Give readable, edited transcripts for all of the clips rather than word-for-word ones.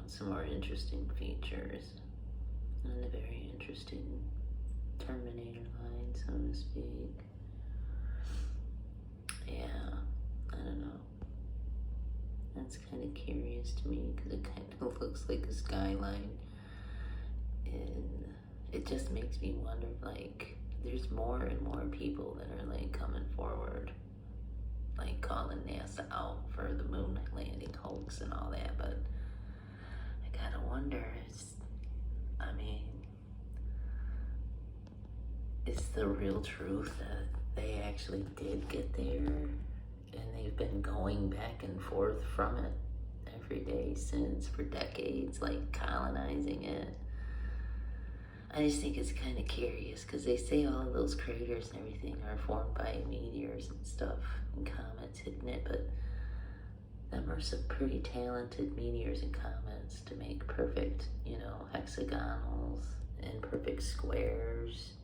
some more interesting features and a very interesting terminator line, so to speak. Yeah, I don't know. That's kind of curious to me because it kind of looks like a skyline, and it just makes me wonder, like, there's more and more people that are like coming forward, like calling NASA out for the moon landing hoax and all that, but I gotta wonder, I mean, is the real truth that they actually did get there and they've been going back and forth from it every day since, for decades, like colonizing it? I just think it's kind of curious because they say all of those craters and everything are formed by meteors and stuff and comets hitting it, but them are some pretty talented meteors and comets to make perfect, hexagonals and perfect squares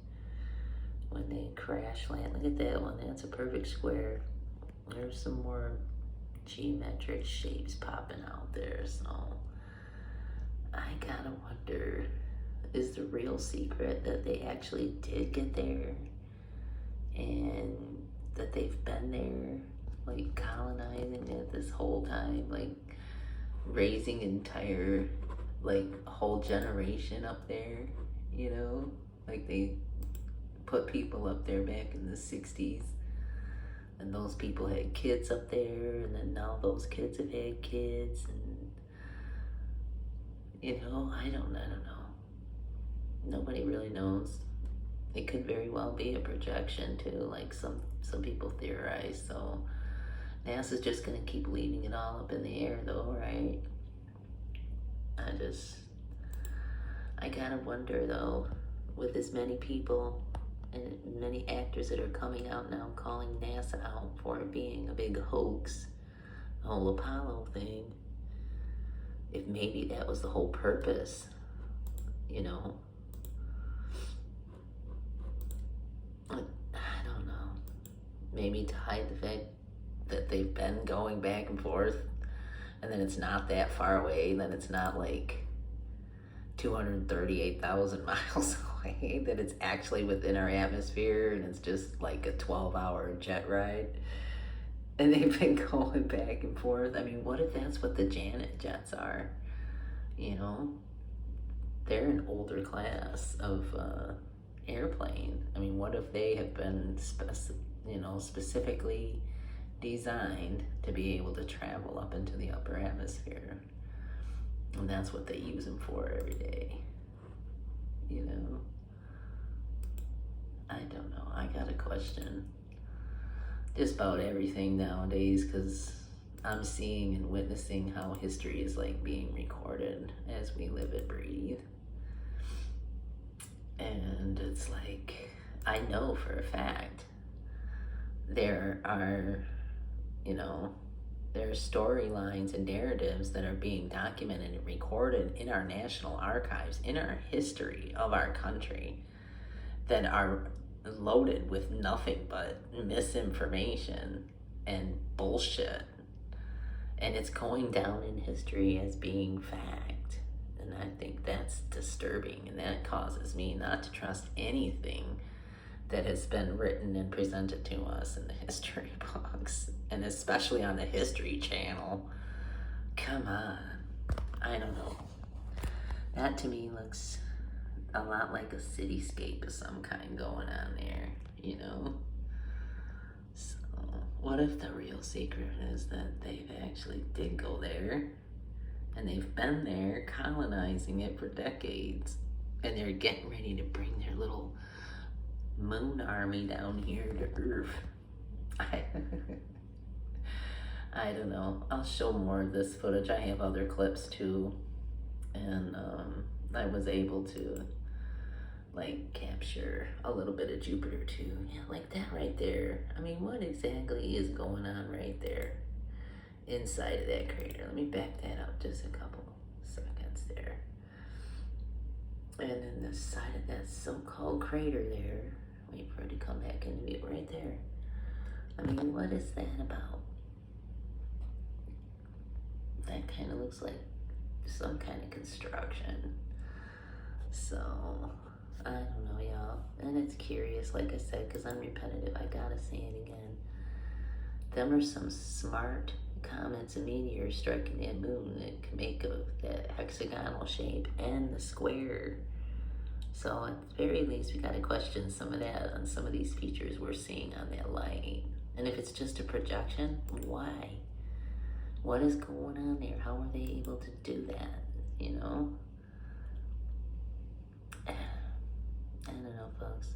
when they crash land. Look at that one, that's a perfect square. There's some more geometric shapes popping out there, so I gotta wonder, is the real secret that they actually did get there and that they've been there, like colonizing it this whole time, like raising entire, like a whole generation up there, like they put people up there back in the 60s and those people had kids up there, and then now those kids have had kids, and I don't know. Nobody really knows. It could very well be a projection too, like some people theorize. So NASA's just gonna keep leaving it all up in the air though, right? I gotta wonder though, with as many people and many actors that are coming out now calling NASA out for it being a big hoax, the whole Apollo thing, if maybe that was the whole purpose, I don't know. Maybe to hide the fact that they've been going back and forth, and then it's not that far away, then it's not like 238,000 miles away, that it's actually within our atmosphere, and it's just like a 12-hour jet ride. And they've been going back and forth. I mean, what if that's what the Janet jets are? They're an older class of airplane. I mean, what if they have been specifically designed to be able to travel up into the upper atmosphere, and that's what they use them for every day? I don't know. I got a question just about everything nowadays, because I'm seeing and witnessing how history is like being recorded as we live and breathe. And it's like, I know for a fact there are storylines and narratives that are being documented and recorded in our national archives, in our history of our country, that are loaded with nothing but misinformation and bullshit. And it's going down in history as being fact. And I think that's disturbing, and that causes me not to trust anything that has been written and presented to us in the history books, and especially on the History Channel. Come on. I don't know. That to me looks a lot like a cityscape of some kind going on there, So what if the real secret is that they've actually did go there, and they've been there colonizing it for decades, and they're getting ready to bring their little moon army down here to Earth? I don't know. I'll show more of this footage. I have other clips too, and I was able to like capture a little bit of Jupiter too. Yeah, like that right there. I mean, what exactly is going on right there inside of that crater? Let me back that up just a couple seconds there. And then the side of that so-called crater there, wait for it to come back into view right there. I mean, what is that about? That kind of looks like some kind of construction. So, I don't know, y'all. And it's curious, like I said, because I'm repetitive. I gotta say it again. Them are some smart comets and meteors striking that moon that can make that hexagonal shape and the square. So at the very least, we gotta question some of that on some of these features we're seeing on that light. And if it's just a projection, why? What is going on there? How are they able to do that, you know? I don't know, folks.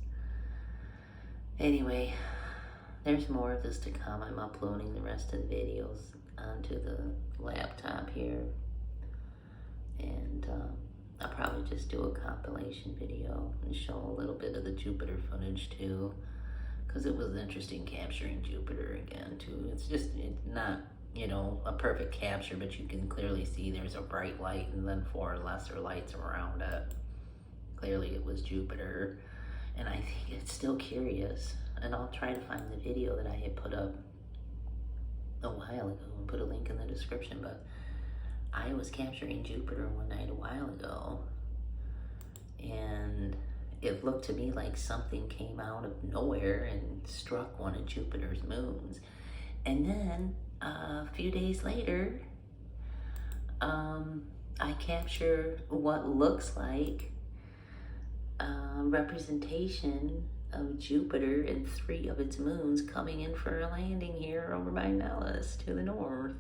Anyway, there's more of this to come. I'm uploading the rest of the videos onto the laptop here. And I'll probably just do a compilation video and show a little bit of the Jupiter footage too. Because it was interesting capturing Jupiter again too. It's not, you know, a perfect capture, but you can clearly see there's a bright light and then 4 lesser lights around it. Clearly it was Jupiter, and I think it's still curious. And I'll try to find the video that I had put up a while ago and put a link in the description, but I was capturing Jupiter one night a while ago, and it looked to me like something came out of nowhere and struck one of Jupiter's moons. And then a few days later, I capture what looks like representation of Jupiter and 3 of its moons coming in for a landing here over by Nellis to the north.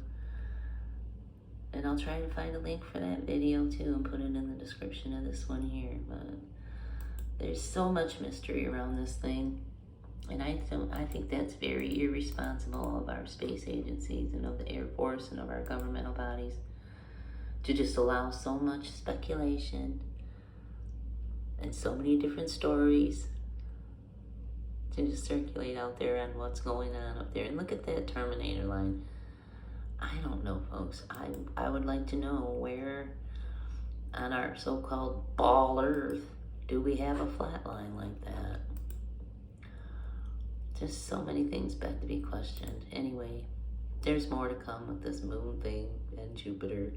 And I'll try to find a link for that video too and put it in the description of this one here. But there's so much mystery around this thing. And I think that's very irresponsible of our space agencies and of the Air Force and of our governmental bodies to just allow so much speculation and so many different stories to just circulate out there on what's going on up there. And look at that Terminator line. I don't know, folks. I would like to know where on our so-called ball Earth do we have a flat line like that? Just so many things beg to be questioned. Anyway, there's more to come with this moon thing and Jupiter.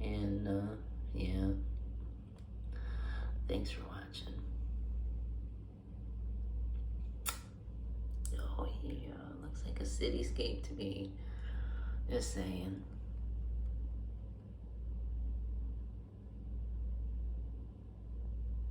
And yeah. Thanks for watching. Oh yeah, looks like a cityscape to me. Just saying.